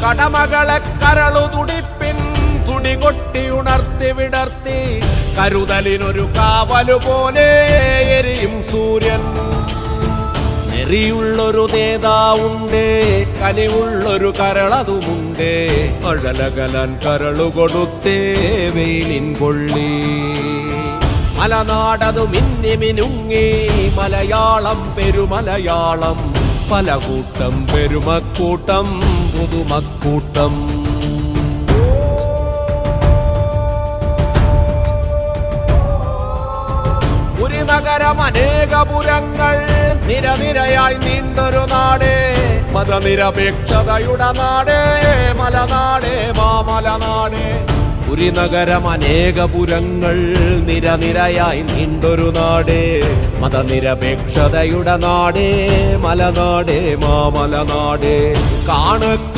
കടമകളെ കരളു തുടിപ്പിൻ തുടികൊട്ടി ഉണർത്തി വിടർത്തി കരുതലിനൊരു കാവലു പോലെ എരിയും സൂര്യൻ. നെറിയുള്ളൊരു നേതാവുണ്ട്, കനിവുള്ളൊരു കരളതുമുണ്ട്. അഴലകലാൻ കരളു കൊടുത്തേ വെയിലിൻ കൊള്ളി. മലനാടതു മിന്നി മിനുങ്ങി മലയാളം പെരുമലയാളം. പല കൂട്ടം പെരുമക്കൂട്ടം പുതുമക്കൂട്ടം. ഒരു നഗരം അനേകപുരങ്ങൾ നിരനിരയായി നീണ്ടൊരു നാട്. മതനിരപേക്ഷതയുടെ നാട് മലനാട് മാമലനാട്. ഒരു നഗരം അനേകപുരങ്ങൾ നിരനിരയായി നീണ്ടൊരു നാട്. മതനിരപേക്ഷതയുടെ നാട് മലനാട് മാമലനാട്.